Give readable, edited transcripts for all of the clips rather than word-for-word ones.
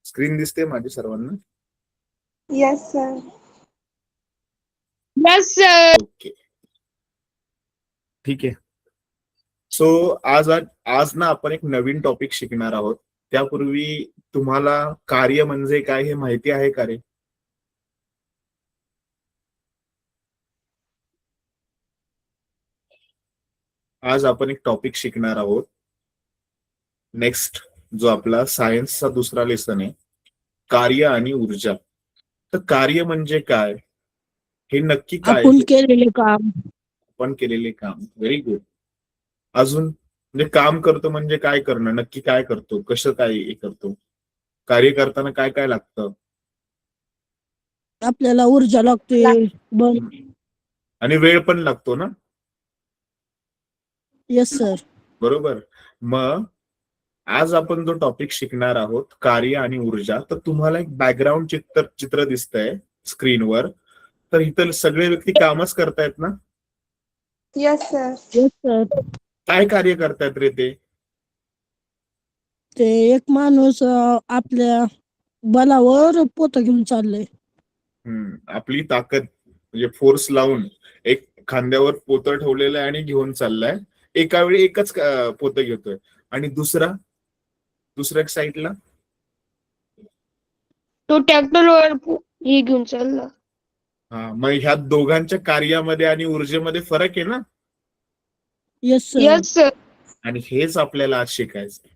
Screen दिसते माझी सर्वांना? Yes sir. Yes sir. Okay, ठीक आहे. सो आज ना आपण एक नवीन टॉपिक शिकणार आहोत. त्यापूर्वी तुम्हाला कार्य म्हणजे काय हे माहिती आहे का रे? आज आपण एक टॉपिक शिकणार आहोत. नेक्स्ट जो आपला सायन्सचा दुसरा लेसन आहे, कार्य आणि ऊर्जा. तर कार्य म्हणजे काय, हे नक्की काय? आपण केलेले काम. आपण केलेले काम. Very good. अजून म्हणजे काम करतो म्हणजे काय करणं, नक्की काय करतो, कसं काय हे करतो, कार्य करताना काय काय लागतं? आपल्याला ऊर्जा लागते आणि वेळ पण लागतो ना. Yes sir. बरोबर. मग आज आपण जो टॉपिक शिकणार आहोत, कार्य आणि ऊर्जा, तर तुम्हाला एक बॅकग्राऊंड चित्र दिसतंय स्क्रीनवर. तर इथं सगळे व्यक्ती कामच करतायत ना? Yes sir. Yes sir. काय कार्य करतायत रे ते? ते एक माणूस आपल्या बलावर पोतं घेऊन चाललंय. आपली ताकद म्हणजे फोर्स लावून एक खांद्यावर पोतं ठेवलेलं आहे आणि घेऊन चाललाय. एका वेळी एकच पोतं घेतोय. आणि दुसऱ्या साईडला तो ट्रॅक्टरवर हे घेऊन चालला. मग ह्या दोघांच्या कार्यामध्ये आणि ऊर्जेमध्ये फरक आहे ना? Yes sir. Yes sir. आणि हेच आपल्याला आज शिकायचं.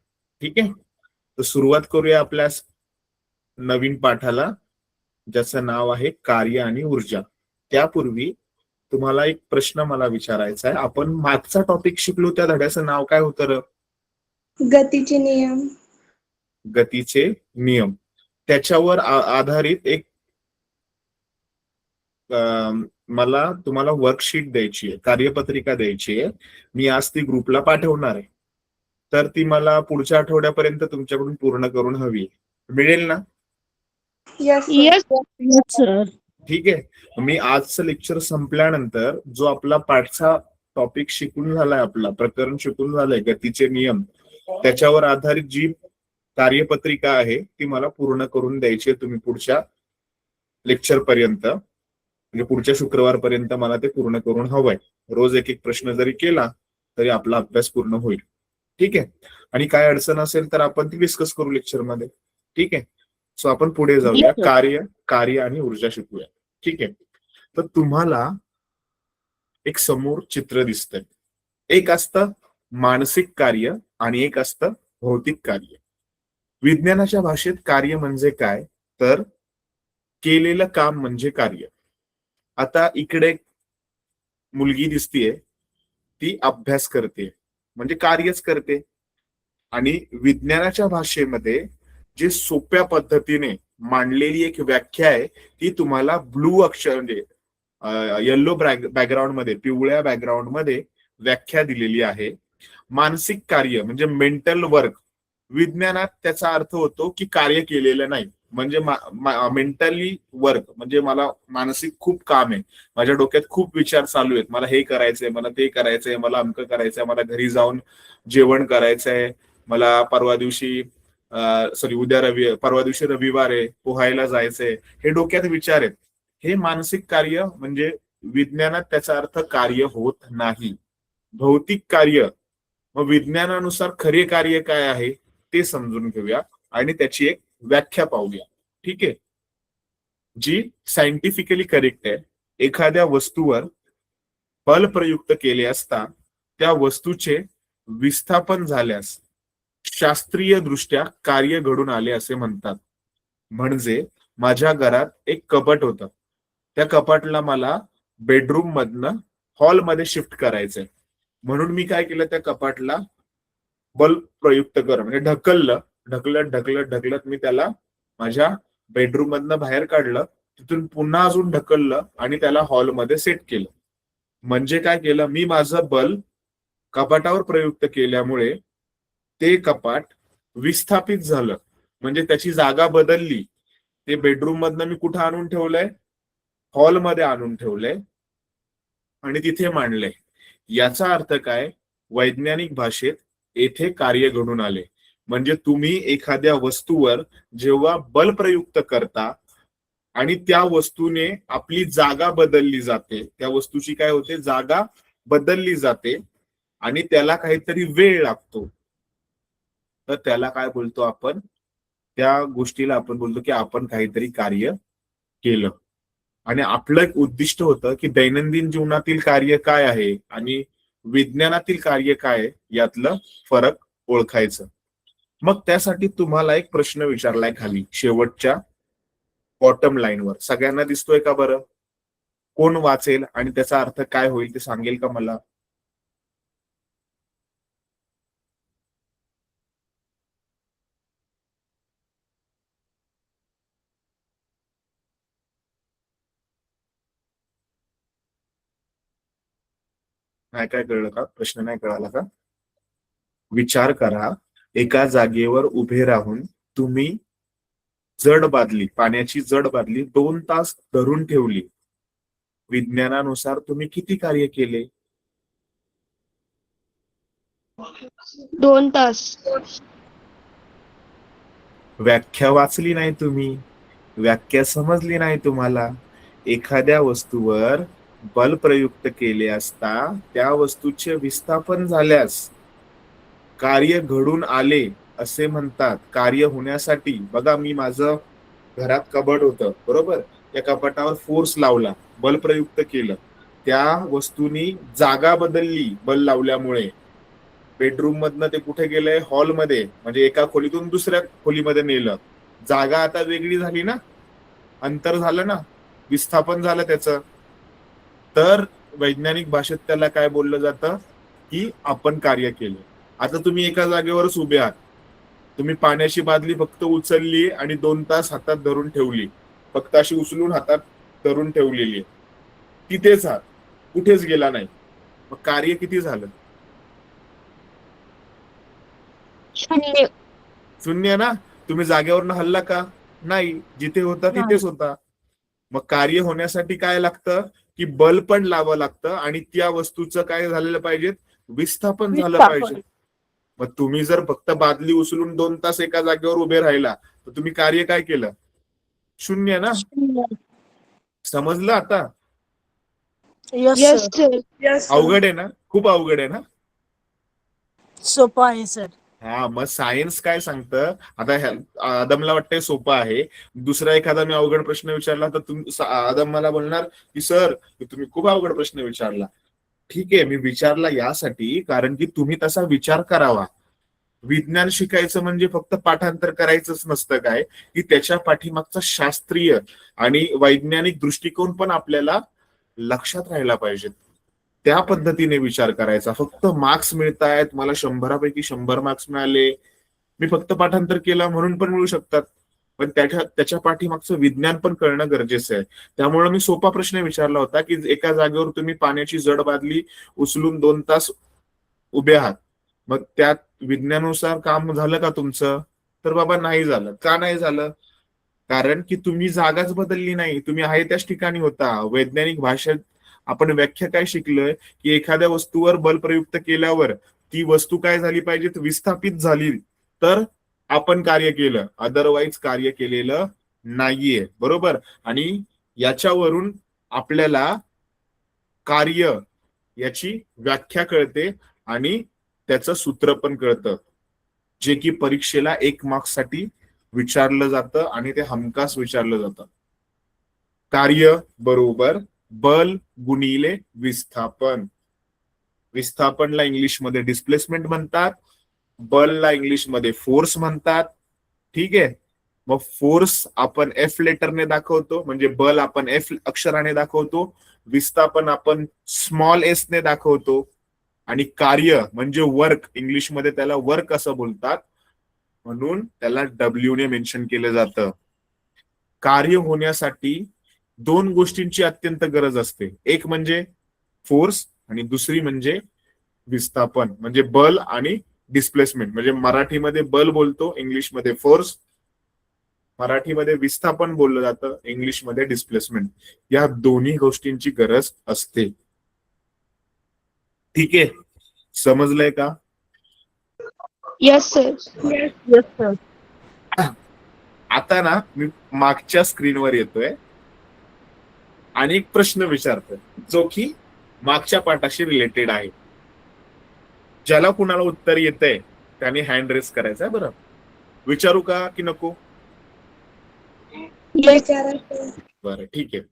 ठीक आहे, तर सुरुवात करूया आपल्या नवीन पाठाला, ज्याचं नाव आहे कार्य आणि ऊर्जा. त्यापूर्वी तुम्हाला एक प्रश्न मला विचारायचा आहे. आपण मागचा टॉपिक शिकलो त्या धड्याचं नाव काय होतं? गतीचे नियम. गतीचे नियम. त्याच्यावर आधारित एक मला तुम्हाला वर्कशीट द्यायची आहे, कार्यपत्रिका द्यायची आहे. मी आज ती ग्रुपला पाठवणार आहे. तर ती मला पुढच्या आठवड्यापर्यंत तुमच्याकडून पूर्ण करून हवी. मिळेल ना? Yes sir. ठीक आहे. मी आजचं लेक्चर संपल्यानंतर जो आपला पाठचा टॉपिक शिकून झालाय, आपला प्रकरण शिकून झालंय गतीचे नियम, त्याच्यावर आधारित जी कार्यपत्रिका आहे ती मला पूर्ण करून द्यायची आहे. तुम्ही पुढच्या लेक्चर पर्यंत म्हणजे पुढच्या शुक्रवारपर्यंत मला ते पूर्ण करून हवंय. रोज एक एक प्रश्न जरी केला तरी आपला अभ्यास पूर्ण होईल. ठीक आहे. आणि काय अडचण असेल तर आपण ती डिस्कस करू लेक्चर मध्ये. ठीक आहे. सो आपण पुढे जाऊया. कार्य आणि ऊर्जा शिकूया. ठीक आहे. तर तुम्हाला एक समोर चित्र दिसतंय. एक असतं मानसिक कार्य आणि एक असतं भौतिक कार्य. विज्ञानाच्या भाषेत कार्य म्हणजे काय, तर केलेलं काम म्हणजे कार्य. आता इकडे मुलगी दिसतीये, ती अभ्यास करते म्हणजे कार्यच करते. आणि विज्ञानाच्या भाषेमध्ये जे सोप्या पद्धतीने मांडलेली एक व्याख्या आहे ती तुम्हाला ब्लू अक्षर म्हणजे येलो बॅकग्राऊंड मध्ये, पिवळ्या बॅकग्राऊंड मध्ये व्याख्या दिलेली आहे. मानसिक कार्य म्हणजे मेंटल वर्क. विज्ञानात त्याचा अर्थ होतो की कार्य केलेलं नाही, म्हणजे मेंटली वर्क म्हणजे मला मानसिक खूप काम आहे, माझ्या डोक्यात खूप विचार चालू आहेत, मला हे करायचंय, मला ते करायचंय, मला अमकं करायचंय, मला घरी जाऊन जेवण करायचंय, मला परवा दिवशी रविवार आहे, पोहायला जायचंय, हे डोक्यात विचार आहेत. हे मानसिक कार्य म्हणजे विज्ञानात त्याचा अर्थ कार्य होत नाही. भौतिक कार्य, मग विज्ञानानुसार खरे कार्य काय आहे ते समजून घेऊया आणि त्याची एक व्याख्या पाहूया. ठीक आहे, जी सायंटिफिकली करेक्ट आहे. एखाद्या वस्तूवर बल प्रयुक्त केले असता त्या वस्तूचे विस्थापन झाल्यास शास्त्रीय दृष्ट्या कार्य घडून आले असे म्हणतात. म्हणजे माझ्या घरात एक कपाट होतं, त्या कपाटला मला बेडरूम मधनं हॉलमध्ये शिफ्ट करायचंय, म्हणून मी काय केलं, त्या कपाटला बल प्रयुक्त कर म्हणजे ढकलत मी त्याला माझ्या बेडरूम मधनं बाहेर काढलं, तिथून पुन्हा अजून ढकललं आणि त्याला हॉलमध्ये सेट केलं. म्हणजे काय केलं, मी माझं बल कपाटावर प्रयुक्त केल्यामुळे ते कपाट विस्थापित झालं, म्हणजे त्याची जागा बदलली. ते बेडरूम मधनं मी कुठं आणून ठेवलंय, हॉलमध्ये आणून ठेवलंय आणि तिथे मांडलंय. याचा अर्थ काय, वैज्ञानिक भाषेत येथे कार्य घडून आले. म्हणजे तुम्ही एखाद्या वस्तूवर जेव्हा बल प्रयुक्त करता आणि त्या वस्तूने आपली जागा बदलली जाते, त्या वस्तूची काय होते, जागा बदलली जाते आणि त्याला काहीतरी वेळ लागतो, तर त्याला काय बोलतो आपण, त्या गोष्टीला आपण बोलतो की आपण काहीतरी कार्य केलं. आणि आपलं एक उद्दिष्ट होतं की दैनंदिन जीवनातील कार्य काय आहे आणि विज्ञानातील कार्य काय आहे यातलं फरक ओळखायचं. मग त्यासाठी तुम्हाला एक प्रश्न विचारलाय खाली शेवटच्या बॉटम लाईनवर, सगळ्यांना दिसतोय का बरं? कोण वाचेल आणि त्याचा अर्थ काय होईल ते सांगेल का मला? नाही काय कळलं का? प्रश्न नाही कळाला का? विचार करा, एका जागेवर उभे राहून तुम्ही जड बादली, पाण्याची जड बादली 2 तास धरून ठेवली. विज्ञानानुसार तुम्ही किती कार्य केले? 2 तास. व्याख्या वाचली नाही तुम्ही, व्याख्या समजली नाही तुम्हाला. एखाद्या वस्तूवर बल प्रयुक्त केले असता त्या वस्तूचे विस्थापन झाल्यास कार्य घडून आले असे म्हणतात. कार्य होण्यासाठी बघा, मी माझं घरात कबड होतं बरोबर, त्या कपाटावर फोर्स लावला, बल प्रयुक्त केलं, त्या वस्तूनी जागा बदलली बल लावल्यामुळे. बेडरूम मधनं ते कुठे गेलंय, हॉलमध्ये, म्हणजे एका खोलीतून दुसऱ्या खोलीमध्ये नेलं. जागा आता वेगळी झाली ना, अंतर झालं ना, विस्थापन झालं त्याचं. तर वैज्ञानिक भाषेत त्याला काय बोललं जातं की आपण कार्य केलं. आता तुम्ही एका जागेवरच उभे आहात, तुम्ही पाण्याची बादली फक्त उचलली आणि 2 तास हातात धरून ठेवली, फक्त अशी उचलून हातात धरून ठेवलेली आहे, तिथेच आहात, कुठेच गेला नाही. मग कार्य किती झालं? 0. शून्य ना. तुम्ही जागेवरनं हल्ला का? नाही, जिथे होता तिथेच होता. मग कार्य होण्यासाठी काय लागतं की बल पण लावावं लागतं आणि त्या वस्तूचं काय झालेलं पाहिजे, विस्थापन झालं पाहिजे. मग तुम्ही जर फक्त बादली उचलून 2 तास एका जागेवर उभे राहिला तर तुम्ही कार्य काय केलं? 0 ना. समजलं आता? Yes, sir. अवघड आहे ना, खूप अवघड आहे ना. सोपं आहे सर. हा, मग सायन्स काय सांगतं आता, आदमला वाटतंय सोपं आहे, दुसरा एखादा मी अवघड प्रश्न विचारला तर आदम मला बोलणार की सर तुम्ही खूप अवघड प्रश्न विचारला. ठीक आहे, मी विचारला यासाठी कारण की तुम्ही तसा विचार करावा. विज्ञान शिकायचं म्हणजे फक्त पाठांतर करायचंच नसतं, काय की त्याच्या पाठीमागचा शास्त्रीय आणि वैज्ञानिक दृष्टिकोन पण आपल्याला लक्षात राहायला पाहिजे. त्या पद्धतीने विचार करायचा. फक्त मार्क्स मिळतायत, मला 100पैकी 100 मार्क्स मिळाले, मी फक्त पाठांतर केलं म्हणून पण मिळू शकतात, पण त्याच्या पाठीमागचं विज्ञान पण कळणं गरजेचं आहे. त्यामुळे मी सोपा प्रश्न विचारला होता की एका जागेवर तुम्ही पाण्याची जड बादली उचलून 2 तास उभे आहात, मग त्यात विज्ञानानुसार काम झालं का तुमचं? तर बाबा नाही झालं. का नाही झालं? कारण की तुम्ही जागाच बदलली नाही, तुम्ही आहे त्याच ठिकाणी होता. वैज्ञानिक भाषेत आपण व्याख्या काय शिकलोय की एखाद्या वस्तूवर बल प्रयुक्त केल्यावर ती वस्तू काय झाली पाहिजे, विस्थापित झाली तर आपण कार्य केलं, अदरवाईज कार्य केलेलं नाहीये, बरोबर. आणि याच्यावरून आपल्याला कार्य याची व्याख्या कळते आणि त्याचं सूत्र पण कळतं, जे की परीक्षेला 1 मार्क्ससाठी विचारलं जातं आणि ते हमखास विचारलं जातं. कार्य बरोबर बल गुणिले विस्थापन. विस्थापनला इंग्लिशमध्ये डिस्प्लेसमेंट म्हणतात, बलला इंग्लिशमध्ये फोर्स म्हणतात. ठीक आहे. मग फोर्स आपण एफ लेटरने दाखवतो, म्हणजे बल आपण एफ अक्षराने दाखवतो, विस्थापन आपण स्मॉल एस ने दाखवतो, आणि कार्य म्हणजे वर्क, इंग्लिशमध्ये त्याला वर्क असं बोलतात, म्हणून त्याला डब्ल्यू ने मेन्शन केलं जातं. कार्य होण्यासाठी 2 गोष्टींची अत्यंत गरज असते, एक म्हणजे फोर्स आणि दुसरी म्हणजे विस्थापन, म्हणजे बल आणि डिस्प्लेसमेंट. म्हणजे मराठीमध्ये बल बोलतो, इंग्लिशमध्ये फोर्स, मराठीमध्ये विस्थापन बोललं जातं, इंग्लिशमध्ये डिस्प्लेसमेंट. या दोन्ही गोष्टींची गरज असते. ठीक आहे, समजलंय का? Yes sir. Yes sir. आता ना मी मागच्या स्क्रीनवर येतोय आणि एक प्रश्न विचारतोय जो की मागच्या पाठाशी रिलेटेड आहे. ज्याला कुणाला उत्तर येतंय त्याने हँड रेस करायचा आहे. बरं, विचारू का की नको? येस. बरं ठीक आहे.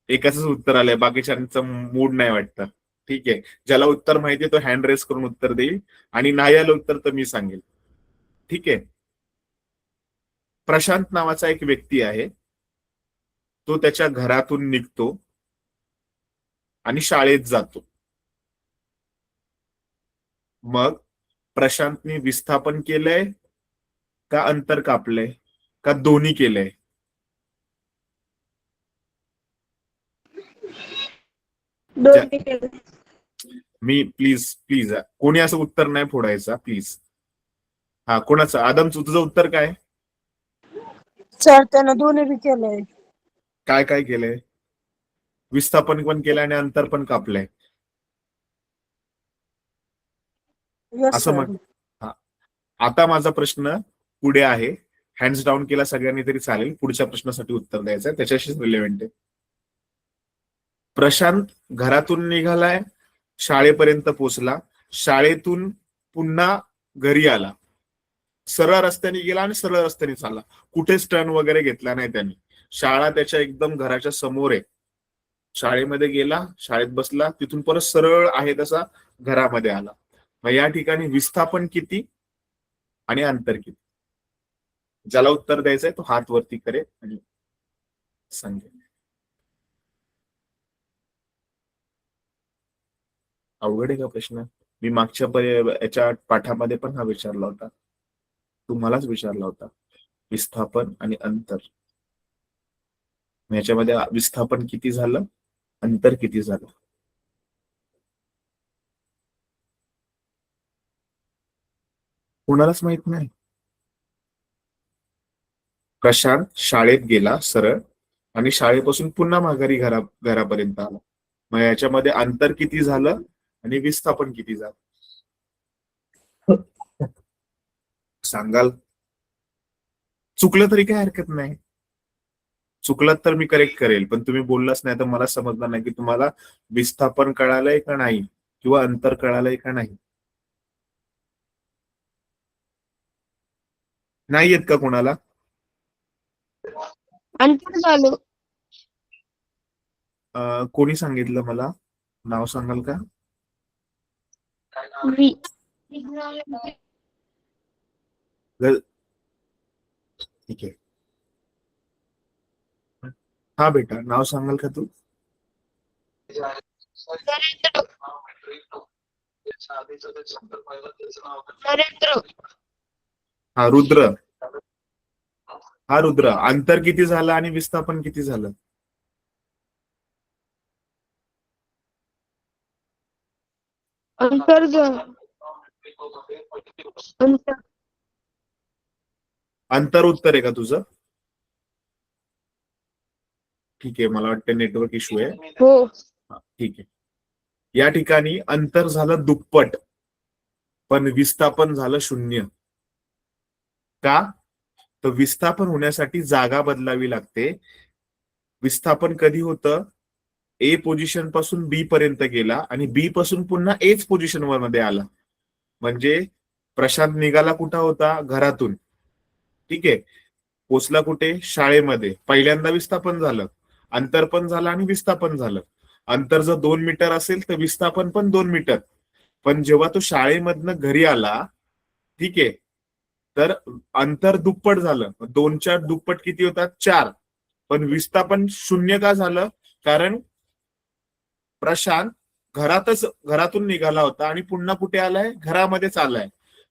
एकाच उत्तर आलंय, बाकीच्यांचा मूड नाही वाटतं. ठीक आहे, ज्याला उत्तर माहितीये तो हँड रेस करून उत्तर देईल आणि नाही आलं उत्तर तर मी सांगेल. ठीक आहे. प्रशांत नावाचा एक व्यक्ती आहे. तो त्याच्या घरातून निघतो आणि शाळेत जातो. मग प्रशांतने विस्थापन केलंय का अंतर कापलंय का दोन्ही केलंय? दोन्ही केलं. मी प्लीज प्लीज कोणी असं उत्तर नाही फोडायचा प्लीज. हा, कोणाचं? आदमचं तुझं उत्तर काय? सर त्यानं दोन्ही बी केलंय. काय काय केलंय? विस्थापन पण केलंय आणि अंतर पण कापलंय. येस असं सर. म्हण. हा, आता माझा प्रश्न पुढे आहे. हँड्स डाऊन केला सगळ्यांनी तरी चालेल. पुढच्या प्रश्नासाठी उत्तर द्यायचं आहे, त्याच्याशीच रिलेव्हंट आहे. प्रशांत घरातून निघालाय, शाळेपर्यंत पोहोचला, शाळेतून पुन्हा घरी आला, सरळ रस्त्याने गेला आणि सरळ रस्त्याने चालला, कुठेच टर्न वगैरे घेतला नाही त्यांनी. शाळा त्याच्या एकदम घराच्या समोर आहे. शाळेमध्ये गेला, शाळेत बसला, तिथून परत सरळ आहे तसा घरामध्ये आला. मग या ठिकाणी विस्थापन किती आणि अंतर किती? ज्याला उत्तर द्यायचंय तो हात वरती करेल आणि सांगेल. अवघड आहे का प्रश्न? मी मागच्या याच्या पाठामध्ये पण हा विचारला होता, तुम्हालाच विचारला होता. विस्थापन आणि अंतर, याच्यामध्ये विस्थापन किती झालं, अंतर किती झालं? कोणालाच माहित नाही. प्रशांत शाळेत गेला सरळ आणि शाळेपासून पुन्हा माघारी घरापर्यंत आला. मग याच्यामध्ये अंतर किती झालं आणि विस्थापन किती झालं सांगाल? चुकलं तरी काही हरकत नाही. चुकलं तर मी करेक्ट करेल, पण तुम्ही बोललाच नाही तर मला समजणार नाही की तुम्हाला विस्थापन कळालंय का नाही किंवा अंतर कळालंय का नाही. नाही येत का कोणाला? अंतर झालं. कोणी सांगितलं मला? नाव सांगाल का? मी. ठीक आहे. हा बेटा, नाव सांगाल का तू? नरेंद्र. हा रुद्र. हा रुद्र, अंतर किती झालं आणि विस्थापन किती झालं? अंतर झालं. अंतर. अंतर उत्तर आहे का तुझं? ठीक आहे, मला वाटतं नेटवर्क इश्यू आहे. हो. ठीक आहे. या ठिकाणी अंतर झालं दुप्पट पण विस्थापन झालं 0. का? तर विस्थापन होण्यासाठी जागा बदलावी लागते. विस्थापन कधी होतं? ए पोझिशन पासून बी पर्यंत गेला आणि बी पासून पुन्हा एच पोझिशन मध्ये आला. म्हणजे प्रशांत निघाला कुठं होता? घरातून. ठीक आहे, पोचला कुठे? शाळेमध्ये. पहिल्यांदा विस्थापन झालं, अंतर पण झालं आणि विस्थापन झालं. अंतर जर 2 मीटर असेल तर विस्थापन पण 2 मीटर. पण जेव्हा तो शाळेमधनं घरी आला, ठीक आहे, तर अंतर दुप्पट झालं. 2च्या दुप्पट किती होतात? 4. पण विस्थापन 0 का झालं? कारण प्रशांत घरातून निघाला होता आणि पुन्हा कुठे आलाय? घरामध्येच आलाय.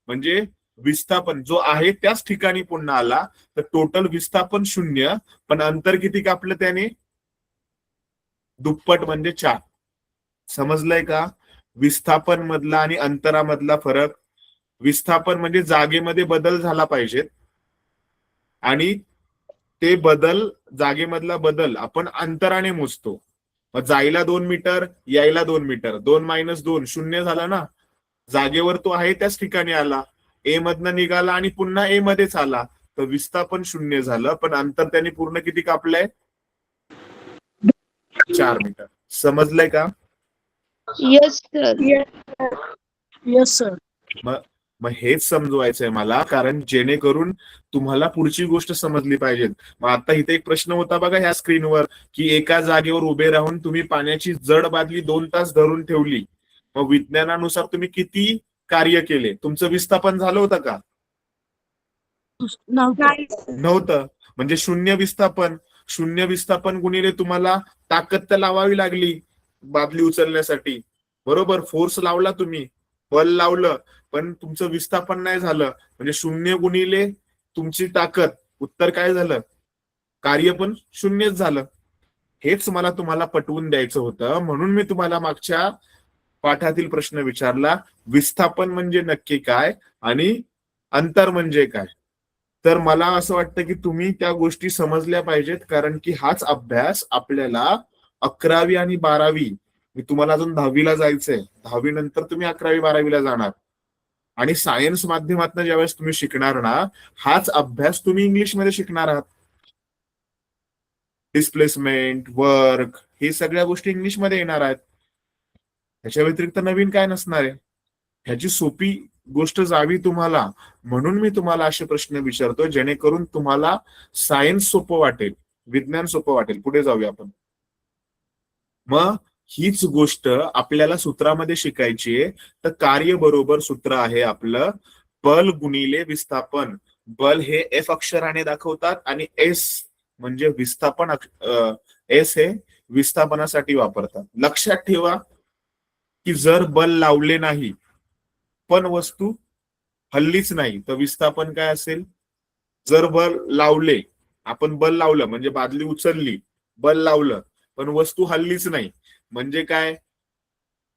म्हणजे विस्थापन जो आहे त्याच ठिकाणी पुन्हा आला, तर टोटल विस्थापन 0, पण अंतर किती कापलं त्याने? दुप्पट म्हणजे 4. समजलंय का? विस्थापन मधला आणि अंतरामधला फरक. विस्थापन म्हणजे जागेमध्ये बदल झाला पाहिजेत आणि ते बदल, जागेमधला बदल आपण अंतराने मोजतो. मग जायला 2 मीटर, यायला 2 मीटर, 2 - 2 0 झाला ना. जागेवर तो आहे त्याच ठिकाणी आला. ए मधनं निघाला आणि पुन्हा ए मध्येच आला, तर विस्थापन 0 झालं, पण अंतर त्यांनी पूर्ण किती कापलंय? 4 मीटर. समजलंय का? Yes sir. Yes sir. मग मग हेच समजवायचंय मला, कारण जेणेकरून तुम्हाला पुढची गोष्ट समजली पाहिजे. मग आता इथे एक प्रश्न होता बघा ह्या स्क्रीनवर, की एका जागेवर उभे राहून तुम्ही पाण्याची जड बादली 2 तास धरून ठेवली, मग विज्ञानानुसार तुम्ही किती कार्य केले? तुमचं विस्थापन झालं होतं का? नव्हतं. म्हणजे शून्य विस्थापन. शून्य विस्थापन गुणिले तुम्हाला ताकद तर लावावी लागली बादली उचलण्यासाठी, बरोबर? फोर्स लावला तुम्ही, बल लावलं, पण तुमचं विस्थापन नाही झालं. म्हणजे 0 गुणिले तुमची ताकद, उत्तर काय झालं? कार्य पण 0च झालं. हेच मला तुम्हाला पटवून द्यायचं होतं, म्हणून मी तुम्हाला मागच्या पाठातील प्रश्न विचारला, विस्थापन म्हणजे नक्की काय आणि अंतर म्हणजे काय. तर मला असं वाटतं की तुम्ही त्या गोष्टी समजल्या पाहिजेत, कारण की हाच अभ्यास आपल्याला 11वी आणि 12वी, मी तुम्हाला अजून 10वीला जायचंय, 10वी नंतर तुम्ही 11वी 12वीला जाणार, आणि सायन्स माध्यमातून ज्यावेळेस तुम्ही शिकणार ना, हाच अभ्यास तुम्ही इंग्लिशमध्ये शिकणार आहात. डिस्प्लेसमेंट, वर्क, हे सगळ्या गोष्टी इंग्लिशमध्ये येणार आहेत. ह्याच्या व्यतिरिक्त नवीन काय नसणार आहे. ह्याची सोपी गोष्ट जावी तुम्हाला, म्हणून मी तुम्हाला असे प्रश्न विचारतो जेणेकरून तुम्हाला सायन्स सोपं वाटेल, विज्ञान सोपं वाटेल. पुढे जाऊया आपण. मग हीच गोष्ट आपल्याला सूत्रामध्ये शिकायची आहे. तर कार्य बरोबर सूत्र आहे आपलं बल गुणिले विस्थापन. बल हे एफ अक्षराने दाखवतात आणि एस म्हणजे विस्थापन, एस हे विस्थापनासाठी वापरतात. लक्षात ठेवा की जर बल लावले नाही पण वस्तू हल्लीच नाही, तर विस्थापन काय असेल? जर बल लावले, आपण बल लावलं म्हणजे बादली उचलली, बल लावलं पण वस्तू हल्लीच नाही, म्हणजे काय?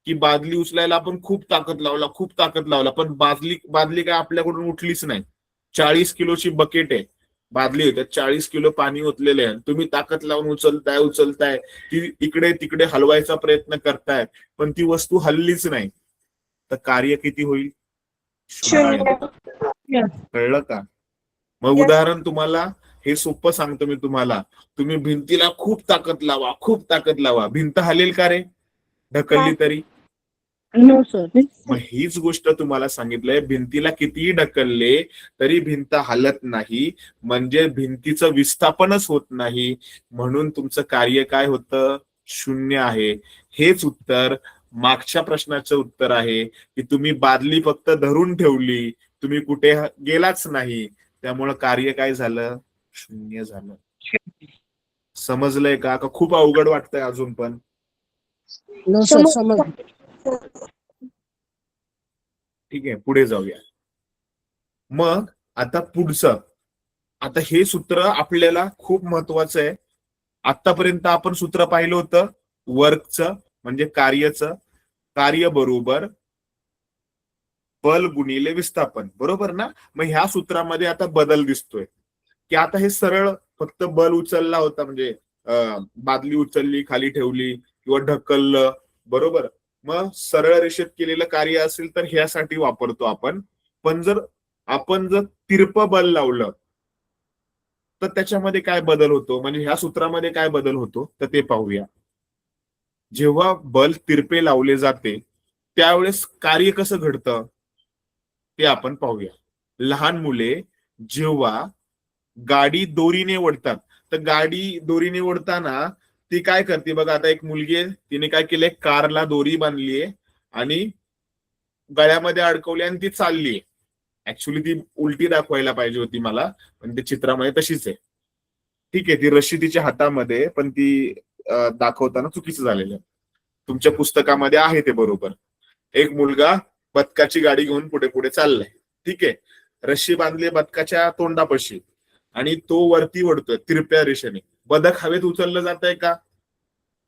की बादली उचलायला आपण खूप ताकद लावला, पण बादली काय आपल्याकडून उठलीच नाही. 40 किलोची बकेट आहे, बादली आहे, त्यात 40 किलो पाणी ओतलेले आहे, तुम्ही ताकद लावून उचलताय, ती इकडे तिकडे हलवायचा प्रयत्न करताय, पण ती वस्तू हल्लीच नाही, तर कार्य किती होईल? 0. कळलं का? मग उदाहरण तुम्हाला हे सोपं सांगतो मी तुम्हाला. तुम्ही भिंतीला खूप ताकद लावा, भिंत हलेल का रे? ढकलली तरी? No sir. मग हीच गोष्ट तुम्हाला सांगितलंय, भिंतीला कितीही ढकलले तरी भिंत हलत नाही, म्हणजे भिंतीचं विस्थापनच होत नाही, म्हणून तुमचं कार्य काय होतं? 0 आहे. हेच उत्तर मागच्या प्रश्नाचं उत्तर आहे, की तुम्ही बादली फक्त धरून ठेवली, तुम्ही कुठे गेलाच नाही, त्यामुळं कार्य काय झालं? 0 झालं. समजलंय का? खूप अवघड वाटतंय अजून पण? नो सर, समज. ठीक आहे, पुढे जाऊया. मग आता पुढचं, आता हे सूत्र आपल्याला खूप महत्वाचं आहे. आतापर्यंत आपण सूत्र पाहिलं होतं वर्कचं, म्हणजे कार्यचं. कार्य बरोबर बल गुणिले विस्थापन, बरोबर ना? मग ह्या सूत्रामध्ये आता बदल दिसतोय, की आता हे सरळ फक्त बल उचलला होता, म्हणजे बादली उचलली, खाली ठेवली किंवा ढकललं, बरोबर? मग सरळ रेषेत केलेलं कार्य असेल तर ह्यासाठी वापरतो आपण. पण जर आपण तिरपं बल लावलं तर त्याच्यामध्ये काय बदल होतो, म्हणजे ह्या सूत्रामध्ये काय बदल होतो, तर ते पाहूया. जेव्हा बल तिरपे लावले जाते त्यावेळेस कार्य कसं घडतं ते आपण पाहूया. लहान मुले जेव्हा गाडी दोरीने ओढतात, तर गाडी दोरीने ओढताना ती काय करते बघा. आता एक मुलगी आहे, तिने काय केलंय, कारला दोरी बांधलीये आणि गळ्यामध्ये अडकवली आणि ती चाललीये. ऍक्च्युली ती उलटी दाखवायला पाहिजे होती मला, पण ते चित्रामध्ये तशीच आहे. ठीक आहे, ती रशी तिच्या हातामध्ये, पण ती दाखवताना चुकीचं झालेलं आहे. तुमच्या पुस्तकामध्ये आहे ते बरोबर. एक मुलगा बदकाची गाडी घेऊन पुढे पुढे चाललाय, ठीक आहे, रशी बांधली बदकाच्या तोंडापाशी आणि तो वरती ओढतोय तिरप्या रेषेने. बदक हवेत उचललं जात आहे का?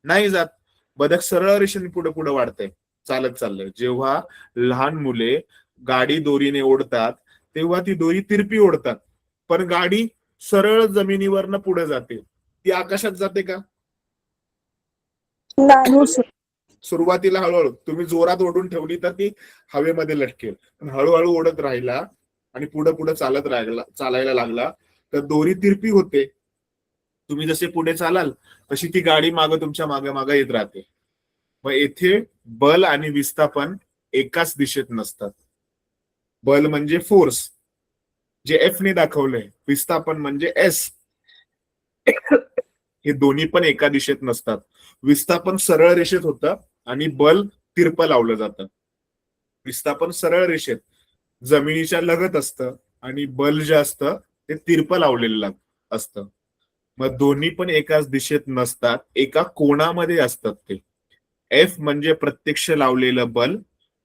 नाही जात. बदक सरळ रेषेने पुढे पुढे वाढतंय, चालत चाललंय. जेव्हा लहान मुले गाडी दोरीने ओढतात तेव्हा ती दोरी तिरपी ओढतात, पण गाडी सरळ जमिनीवरनं पुढे जाते. ती आकाशात जाते का? No sir. सुरुवातीला हळूहळू तुम्ही जोरात ओढून ठेवली तर ती हवेमध्ये लटकेल, पण हळूहळू ओढत राहिला आणि पुढे पुढे चालायला लागला तर दोरी तिरपी होते. तुम्ही जसे पुढे चालाल तशी ती गाडी मागे तुमच्या मागे मागे येत राहते. मग येथे बल आणि विस्थापन एकाच दिशेत नसतात. बल म्हणजे फोर्स जे एफ ने दाखवलंय, विस्थापन म्हणजे एस, हे दोन्ही पण एका दिशेत नसतात. विस्थापन सरळ रेषेत होतं आणि बल तिरपं लावलं जातं. विस्थापन सरळ रेषेत जमिनीच्या लगत असतं आणि बल जे असतं ते तिरपं लावलेलं असतं. मग दोन्ही पण एकाच दिशेत नसतात, एका कोणामध्ये असतात ते. एफ म्हणजे प्रत्यक्ष लावलेलं बल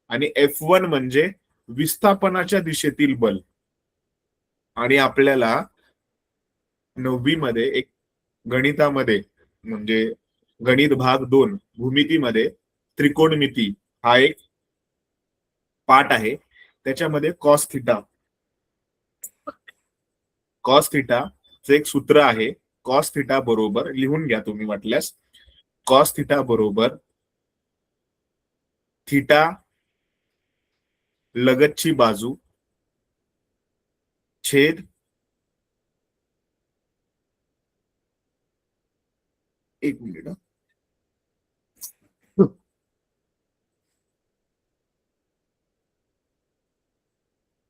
आणि F1 म्हणजे विस्थापनाच्या दिशेतील बल. आणि आपल्याला 9वी मध्ये एक गणितामध्ये म्हणजे गणित भाग 2 भूमितीमध्ये त्रिकोणमिती हा एक पाठ आहे. त्याच्यामध्ये कॉस थिटाचं एक सूत्र आहे. कॉस थिटा बरोबर लिहून घ्या तुम्ही वाटल्यास. कॉस थिटा बरोबर थिटा लगतची बाजू छेद एक मिनिट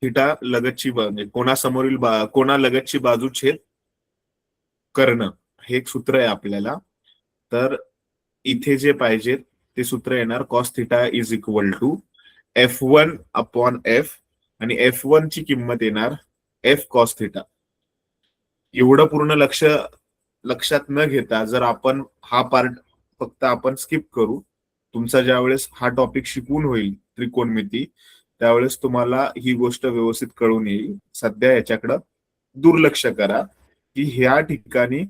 थिटा लगतची बाजू कोणासमोरील कोणा लगतची बाजू छेद कर्ण हे एक सूत्र आहे आपल्याला. तर इथे जे पाहिजे ते सूत्र येणार cos theta is equal to F1 upon F आणि F1 ची किंमत येणार एफ कॉस थिटा. एवढं पूर्ण लक्षात न घेता जर आपण हा पार्ट फक्त आपण स्किप करू, तुमचा ज्यावेळेस हा टॉपिक शिकवून होईल त्रिकोणमिती त्यावेळेस तुम्हाला ही गोष्ट व्यवस्थित कळून येईल. सध्या याच्याकडं दुर्लक्ष करा की ह्या ठिकाणी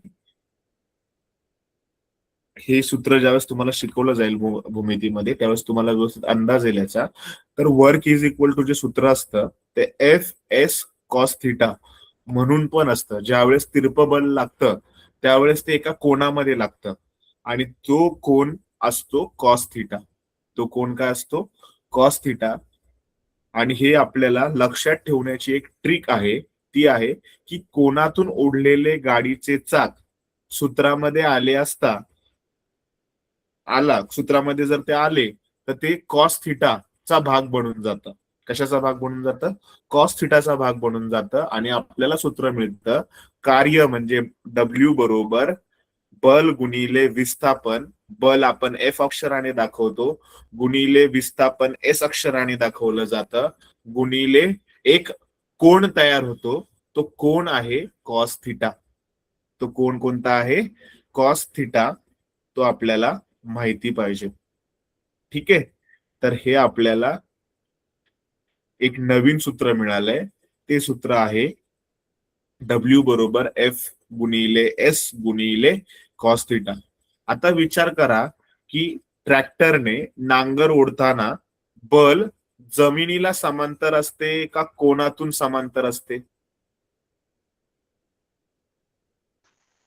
हे सूत्र ज्यावेळेस तुम्हाला शिकवलं जाईल भूमितीमध्ये त्यावेळेस तुम्हाला व्यवस्थित अंदाज येईल याचा. तर वर्क इज इक्वल टू जे सूत्र असतं ते एफ एस कॉस थिटा म्हणून पण असतं. ज्यावेळेस तिरपं बल लागतं त्यावेळेस ते एका कोणामध्ये लागतं आणि तो कोण असतो कॉस थिटा. तो कोण काय असतो कॉस थिटा. आणि हे आपल्याला लक्षात ठेवण्याची एक ट्रिक आहे, ती आहे की कोणातून ओढलेले गाडीचे चाक सूत्रामध्ये सूत्रामध्ये जर ते आले तर ते कॉस थिटाचा भाग बनून जातं. कशाचा भाग बनून जातं कॉस थिटाचा भाग बनून जातं. आणि आपल्याला सूत्र मिळतं कार्य म्हणजे W बरोबर बल गुणिले विस्थापन. बल आपण F अक्षराने दाखवतो गुणिले विस्थापन S अक्षराने दाखवलं जातं गुणिले एक कोण तयार होतो, तो कोण आहे कॉस थिटा. तो कोण कोणता आहे कॉस थिटा, तो आपल्याला माहिती पाहिजे. ठीक आहे. तर हे आपल्याला एक नवीन सूत्र मिळालंय. ते सूत्र आहे W बरोबर F गुणिले S गुणिले कॉस थिटा. आता विचार करा की ट्रॅक्टरने नांगर ओढताना बल जमिनीला समांतर असते का कोणातून समांतर असते.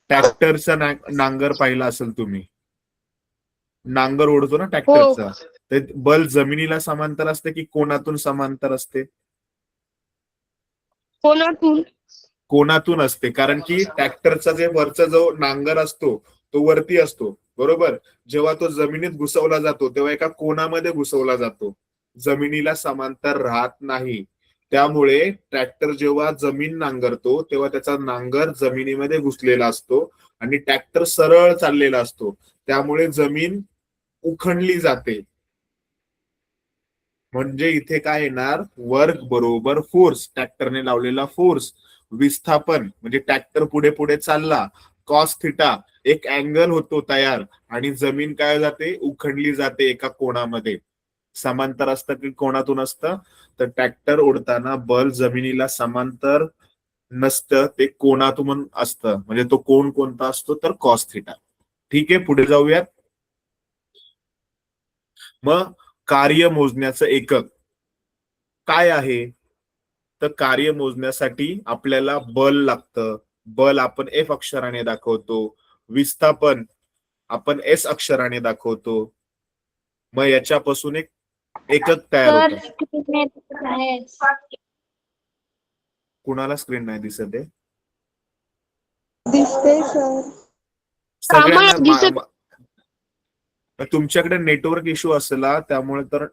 ट्रॅक्टरचा नांगर पाहिला असेल तुम्ही, नांगर ओढतो ना ट्रॅक्टरचा, ते बल जमिनीला समांतर असते की कोणातून समांतर असते. कोणातून असते. कारण की ट्रॅक्टरचा जे वरचा जो नांगर असतो तो वरती असतो बरोबर. जेव्हा तो जमिनीत घुसवला जातो तेव्हा एका कोणामध्ये घुसवला जातो, जमिनीला समांतर राहत नाही. त्यामुळे ट्रॅक्टर जेव्हा जमीन नांगरतो तेव्हा त्याचा नांगर जमिनीमध्ये घुसलेला असतो आणि ट्रॅक्टर सरळ चाललेला असतो. त्यामुळे जमीन उखणली जाते. म्हणजे इथे काय येणार वर्क बरोबर फोर्स, ट्रॅक्टरने लावलेला फोर्स, विस्थापन म्हणजे ट्रॅक्टर पुढे पुढे चालला, कॉस थिटा एक अँगल होतो तयार आणि जमीन काय जाते उखणली जाते एका कोणामध्ये. समांतर असतं की कोणातून असतं तर ट्रॅक्टर ओढताना बल जमिनीला समांतर नसतं, ते कोणातून असतं. म्हणजे तो कोण कोणता असतो तर कॉस थिटा. ठीक आहे पुढे जाऊयात. मग कार्य मोजण्याचं एकक काय आहे तर कार्य मोजण्यासाठी आपल्याला बल लागतं. बल आपण F अक्षराने दाखवतो, विस्थापन आपण S अक्षराने दाखवतो. मग याच्यापासून एक एकक तयार होतं. कुणाला स्क्रीन नाही दिसत आहे? दिसते सर. सगळ्यांना दिसत- तुमच्याकडे नेटवर्क इश्यू असला त्यामुळे तर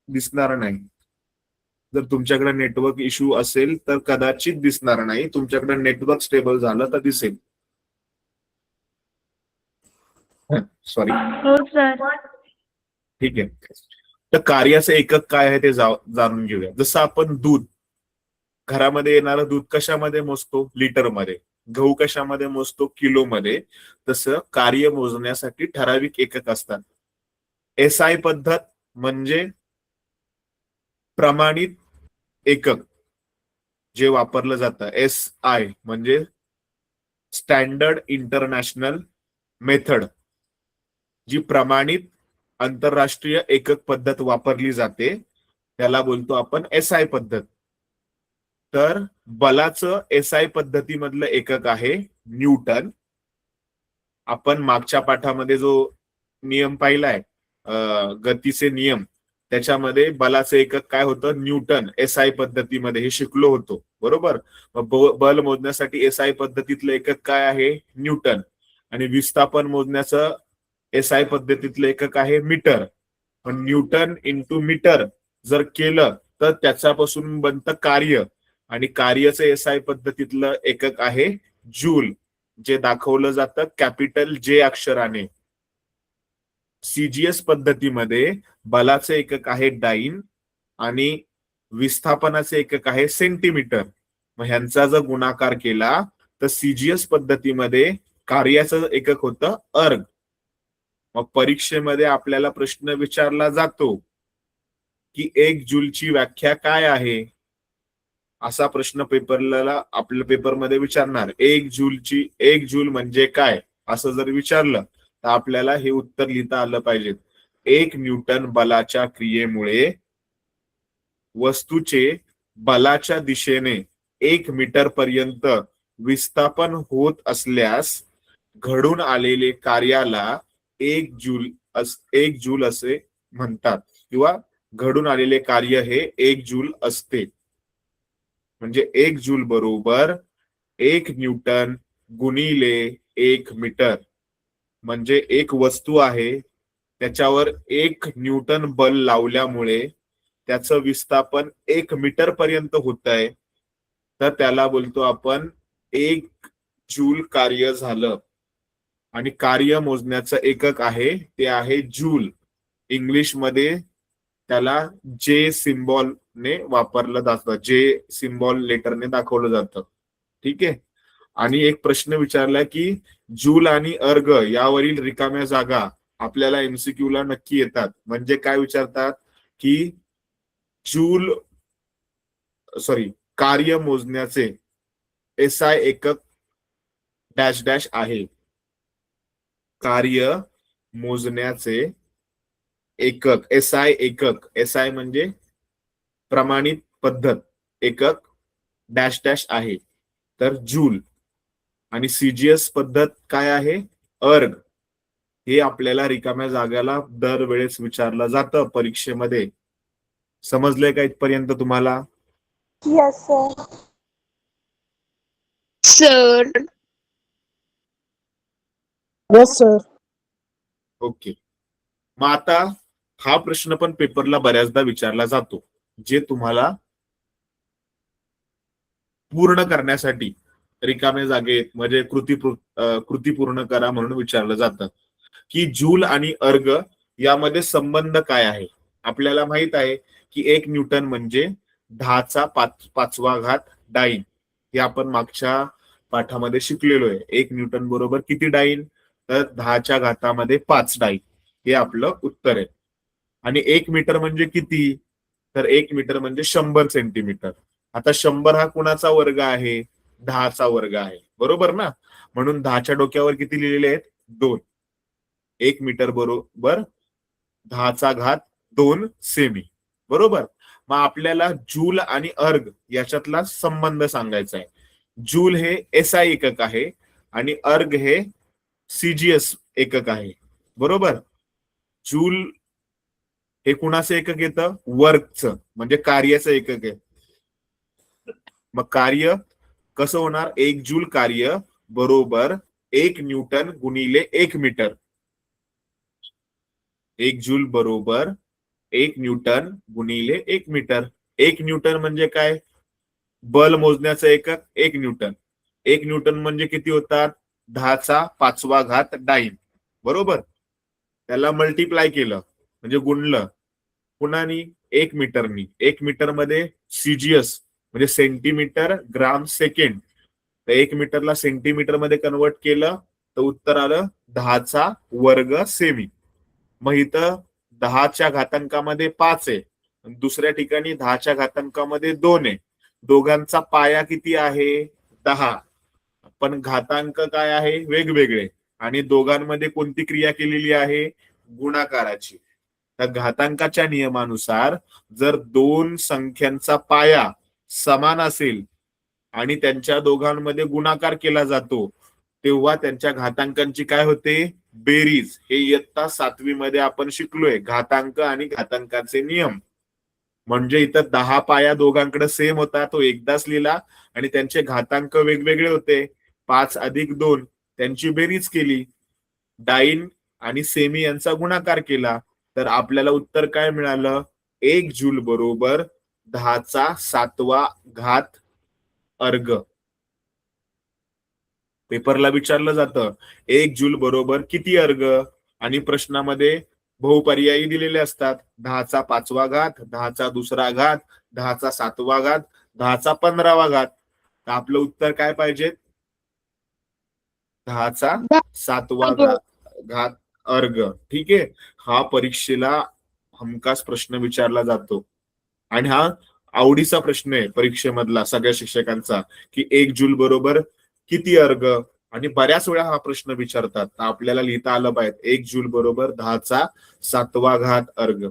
दिसणार नाही. जर तुमच्याकडे नेटवर्क इश्यू असेल तर कदाचित दिसणार नाही. तुमच्याकडे नेटवर्क स्टेबल झालं तर दिसेल. सॉरी. हो सर. ठीक आहे. तर कार्याचं एकक काय आहे ते जाणून घेऊया. जसं आपण दूध, घरामध्ये येणारं दूध कशामध्ये मोजतो? लिटरमध्ये. गहू कशामध्ये मोजतो? किलोमध्ये. तसं कार्य मोजण्यासाठी ठराविक एकक असतात. SI पद्धत म्हणजे प्रमाणित एकक जे वापरलं जातं. SI म्हणजे स्टँडर्ड इंटरनॅशनल मेथड, जी प्रमाणित आंतरराष्ट्रीय एकक पद्धत वापरली जाते त्याला बोलतो आपण SI पद्धत. तर बलाचं SI पद्धतीमधलं एकक आहे न्यूटन. आपण मागच्या पाठामध्ये जो नियम पाहिलाय, गतीचे नियम, त्याच्यामध्ये बलाचं एकक काय होतं? न्यूटन. SI पद्धतीमध्ये हे शिकलो होतो, बरोबर? बल मोजण्यासाठी SI पद्धतीतलं एकक काय आहे? न्यूटन. आणि विस्थापन मोजण्याचं SI पद्धतीतलं एकक आहे मीटर. पण न्यूटन इंटू मीटर जर केलं तर त्याच्यापासून बनतं कार्य, आणि कार्याचं SI पद्धतीतलं एकक आहे जूल, जे दाखवलं जातं कॅपिटल J अक्षराने. CGS पद्धतीमध्ये बलाचे एकक आहे डाईन आणि विस्थापनाचे एकक आहे सेंटीमीटर. मग ह्यांचा जर गुणाकार केला तर CGS पद्धतीमध्ये कार्याचं एकक होतं अर्ग. मग परीक्षेमध्ये आपल्याला प्रश्न विचारला जातो की 1 जूलची व्याख्या काय आहे? असा प्रश्न पेपरला आपल्या पेपरमध्ये विचारणार. 1 जूल म्हणजे काय असं जर विचारलं तर आपल्याला हे उत्तर लिहिता आलं पाहिजे. 1 न्यूटन बलाच्या क्रियेमुळे वस्तूचे बलाच्या दिशेने 1 मीटर पर्यंत विस्थापन होत असल्यास घडून आलेले कार्याला 1 जूल असे म्हणतात, किंवा घडून आलेले कार्य हे 1 जूल असते. म्हणजे 1 जूल बरोबर 1 न्यूटन गुणिले 1 मीटर. म्हणजे एक वस्तू आहे, त्याच्यावर 1 न्यूटन बल लावल्यामुळे त्याचं विस्थापन 1 मीटर पर्यंत होत आहे, तर त्याला बोलतो आपण 1 जूल कार्य झालं. आणि कार्य मोजण्याचं एकक आहे ते आहे जूल. इंग्लिश मध्ये त्याला J सिम्बॉलने वापरलं जातं, J सिम्बॉल लेटरने दाखवलं जातं. ठीक आहे. आणि एक प्रश्न विचारला की जूल आणि अर्ग यावरील रिकाम्या जागा आपल्याला MCQ ला नक्की येतात. म्हणजे काय विचारतात की कार्य मोजण्याचे SI एकक डॅश डॅश आहे. कार्य मोजण्याचे एकक SI एकक, SI म्हणजे प्रमाणित पद्धत, एकक डॅश डॅश आहे तर जूल. आणि CGS पद्धत काय आहे? अर्ग. हे आपल्याला रिकाम्या जागाला दरवेळेस विचारलं जातं परीक्षेमध्ये. समजलंय का इथपर्यंत तुम्हाला? Yes sir. Sir. Yes sir. Okay. मग आता हा प्रश्न पण पेपरला बऱ्याचदा विचारला जातो, जे तुम्हाला पूर्ण करण्यासाठी रिकामे जागेत म्हणजे कृती पूर्ण करा म्हणून विचारलं जातं की जूल आणि अर्ग यामध्ये संबंध काय आहे. आपल्याला माहित आहे की 1 न्यूटन म्हणजे 10⁵ डाईन. हे आपण मागच्या पाठामध्ये शिकलेलो आहे. 1 न्यूटन बरोबर किती डाईन? तर 10⁵5 डाईन. हे आपलं उत्तर आहे. आणि 1 मीटर म्हणजे किती? तर 1 मीटर म्हणजे 100 सेंटीमीटर. आता 100 हा कुणाचा वर्ग आहे? 10चा वर्ग आहे, बरोबर ना? म्हणून 10च्या डोक्यावर किती लिहिलेले आहेत? 2. 1 मीटर बरोबर 10⁵2 सेमी, बरोबर? मग आपल्याला जूल आणि अर्ग याच्यातला संबंध सांगायचा आहे. जूल हे SI एकक आहे आणि अर्ग हे CGS एकक आहे, बरोबर? जूल हे कुणाचं एकक येतं? वर्कचं, म्हणजे कार्याचं एकक आहे. मग कार्य कसं होणार? 1 जूल कार्य बरोबर 1 न्यूटन गुणिले 1 मीटर. 1 जूल बरोबर 1 न्यूटन गुणिले 1 मीटर. 1 न्यूटन म्हणजे काय? बल मोजण्याचं एकक 1 न्यूटन. 1 न्यूटन म्हणजे किती होतात? 10⁵ डाईन. बरोबर. त्याला मल्टिप्लाय केलं म्हणजे गुणलं कुणानी? 1 मीटरनी. 1 मीटर मध्ये सीजीएस म्हणजे सेंटीमीटर ग्राम सेकंड. तर 1 मीटरला सेंटीमीटर मध्ये कन्वर्ट केलं तर उत्तर आलं 10⁻² सेमी. मग इथं 10च्या घातांकामध्ये 5 आहे, दुसऱ्या ठिकाणी 10च्या घातांकामध्ये 2 आहे. दोघांचा पाया किती आहे? 10. पण घातांक काय आहे? वेगवेगळे. आणि दोघांमध्ये कोणती क्रिया केलेली आहे? गुणाकाराची. तर घातांकाच्या नियमानुसार जर दोन संख्यांचा पाया समान असेल आणि त्यांच्या दोघांमध्ये गुणाकार केला जातो तेव्हा त्यांच्या घातांकांची काय होते? बेरीज. हे इयत्ता 7वी मध्ये आपण शिकलोय, घातांक आणि घातांकाचे नियम. म्हणजे इथं 10 पाया दोघांकडे सेम होता, तो एकदाच लिहिला आणि त्यांचे घातांक वेगवेगळे होते. 5 अधिक 2 त्यांची बेरीज केली, डाईन आणि सेमी यांचा गुणाकार केला, तर आपल्याला उत्तर काय मिळालं? 1 जूल बरोबर 10⁷ अर्ग. पेपरला विचारलं जातं 1 जूल बरोबर किती अर्ग, आणि प्रश्नामध्ये बहुपर्यायी दिलेले असतात. 10⁵, 10⁻², 10⁻⁷, 10⁻15. तर आपलं उत्तर काय पाहिजे? 10⁷ अर्ग. ठीक आहे. हा परीक्षेला हमखास प्रश्न विचारला जातो आणि हा आवडीचा प्रश्न आहे परीक्षेमधला सगळ्या शिक्षकांचा, की 1 जूल बरोबर किती अर्ग. आणि बऱ्याच वेळा हा प्रश्न विचारतात. आपल्याला लिहिता आलं पाहिजे 1 जूल बरोबर 10⁷ अर्ग.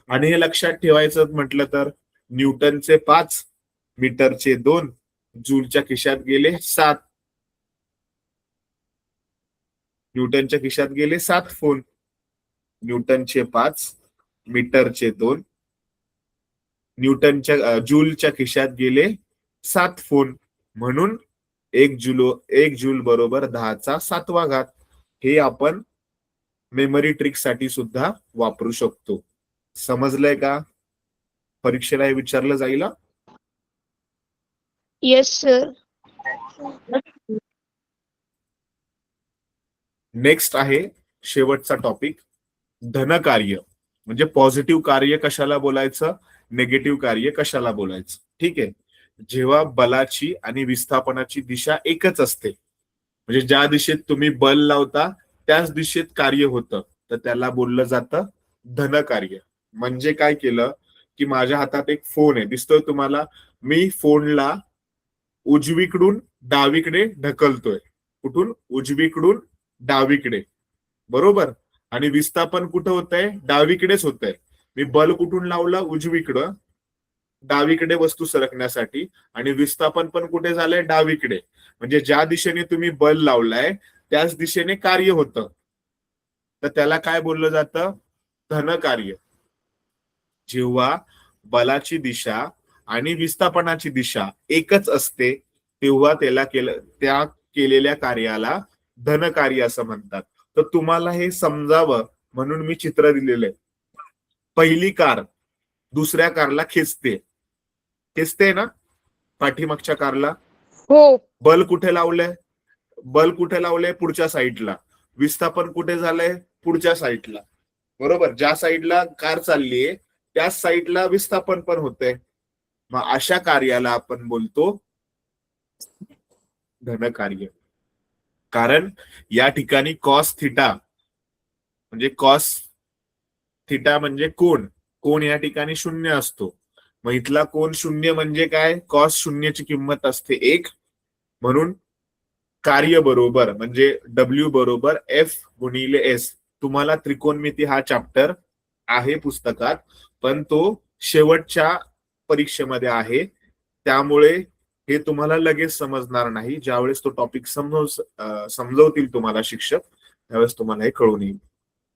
आणि हे लक्षात ठेवायचं म्हटलं तर न्यूटनचे 5, मीटरचे 2, जूलच्या खिशात गेले 7. न्यूटनच्या खिशात गेले 7 फोन. न्यूटनचे 5, मीटरचे 2, जूलच्या खिशात गेले 7 फोन. म्हणून 1 जूल बरोबर 10⁷. हे आपण मेमरी ट्रिक साठी सुद्धा वापरू शकतो. समजलंय का? परीक्षेला हे विचारलं जाईल. Yes, sir. नेक्स्ट आहे शेवटचा टॉपिक, धनकार्य. म्हणजे पॉझिटिव्ह कार्य कशाला बोलायचं, निगेटिव्ह कार्य कशाला बोलायचं. ठीक आहे. जेव्हा बलाची आणि विस्थापनाची दिशा एकच असते, म्हणजे ज्या दिशेत तुम्ही बल लावता त्याच दिशेत कार्य होतं, तर त्याला बोललं जातं धनकार्य. म्हणजे काय केलं की माझ्या हातात एक फोन आहे, दिसतोय तुम्हाला. मी फोनला उजवीकडून डावीकडे ढकलतोय. कुठून? उजवीकडून डावीकडे. बरोबर. आणि विस्थापन कुठं होतंय? डावीकडेच होतंय. मी बल कुठून लावला? उजवीकडं, डावीकडे वस्तू सरकण्यासाठी. आणि विस्थापन पण कुठे झालंय? डावीकडे. म्हणजे ज्या दिशेने तुम्ही बल लावलाय त्याच दिशेने कार्य होतं, तर त्याला काय बोललं जातं? धनकार्य. जेव्हा बलाची दिशा आणि विस्थापनाची दिशा एकच असते तेव्हा त्या केलेल्या कार्याला धनकार्य असं म्हणतात. तर तुम्हाला हे समजावं म्हणून मी चित्र दिलेलं आहे. पहिली कार दुसऱ्या कारला खेचते ना, पाठीमागच्या कारला. हो. बल कुठे लावलंय? पुढच्या साईडला. विस्थापन कुठे झालंय? पुढच्या साईडला. बरोबर. ज्या साईडला कार चाललीये त्याच साईडला विस्थापन पण होतंय. मग अशा कार्याला आपण बोलतो धनकार्य. कारण या ठिकाणी कॉस थिटा म्हणजे कोण या ठिकाणी 0 असतो. मग इथला कोण 0 म्हणजे काय? कॉस 0ची किंमत असते 1. म्हणून कार्य बरोबर म्हणजे W बरोबर F/S. तुम्हाला त्रिकोणमिती हा चॅप्टर आहे पुस्तकात, पण तो शेवटच्या परीक्षेमध्ये आहे, त्यामुळे हे तुम्हाला लगेच समजणार नाही. ज्यावेळेस तो टॉपिक समजवतील तुम्हाला शिक्षक त्यावेळेस तुम्हाला हे कळून येईल.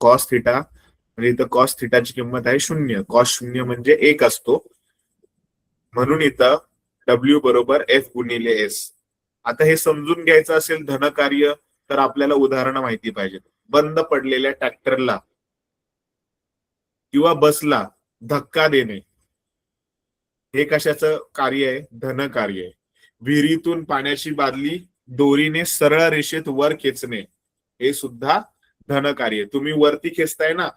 कॉस थिटा म्हणजे इथं कॉस थिटाची किंमत आहे 0. कॉस 0 म्हणजे 1 असतो. म्हणून इथं W बरोबर F गुणिले S. आता हे समजून घ्यायचं असेल धनकार्य तर आपल्याला उदाहरणं माहिती पाहिजेत. बंद पडलेल्या ट्रॅक्टरला किंवा बसला धक्का देणे हे कशाचं कार्य आहे? धनकार्य आहे. विहिरीतून पाण्याची बादली दोरीने सरळ रेषेत वर खेचणे हे सुद्धा धनकार्य. तुम्ही वरती खेचताय ना,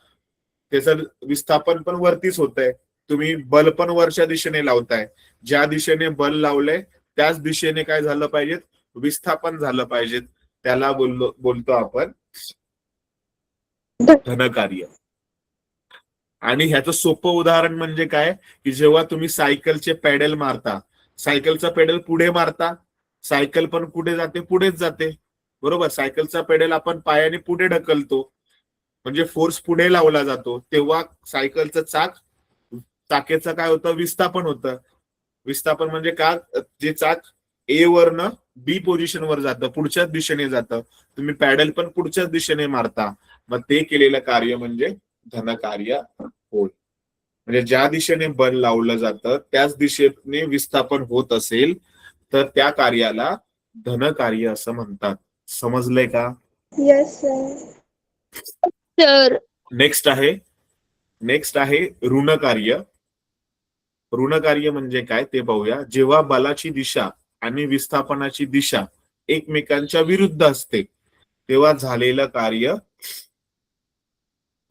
त्याचं विस्थापन पण वरतीच होत आहे. तुम्ही बल पण वरच्या दिशेने लावताय. ज्या दिशेने बल लावलंय त्याच दिशेने काय झालं पाहिजे? विस्थापन झालं पाहिजे. त्याला बोलतो आपण धनकार्य. आणि ह्याचं सोपं उदाहरण म्हणजे काय की जेव्हा तुम्ही सायकलचे पेडल मारता, सायकलचा पेडल पुढे मारता, सायकल पण कुठे जाते? पुढेच जाते. बरोबर. सायकलचा पेडल आपण पायाने पुढे ढकलतो म्हणजे फोर्स पुढे लावला जातो, तेव्हा सायकलचं चाकेचं काय होतं? विस्थापन होतं. विस्थापन म्हणजे का? जे चाक ए वरनं बी पोझिशन वर जातं, पुढच्याच दिशेने जातं. तुम्ही पॅडल पण पुढच्याच दिशेने मारता, मग ते केलेलं कार्य म्हणजे धनकार्य होय. म्हणजे ज्या दिशेने बल लावलं जातं त्याच दिशेने विस्थापन होत असेल तर त्या कार्याला धनकार्य असं म्हणतात. समजलंय का? Yes, sir. सर. नेक्स्ट आहे ऋणकार्य. ऋणकार्य म्हणजे काय ते पाहूया. जेव्हा बलाची दिशा आणि विस्थापनाची दिशा एकमेकांच्या विरुद्ध असते तेव्हा झालेलं कार्य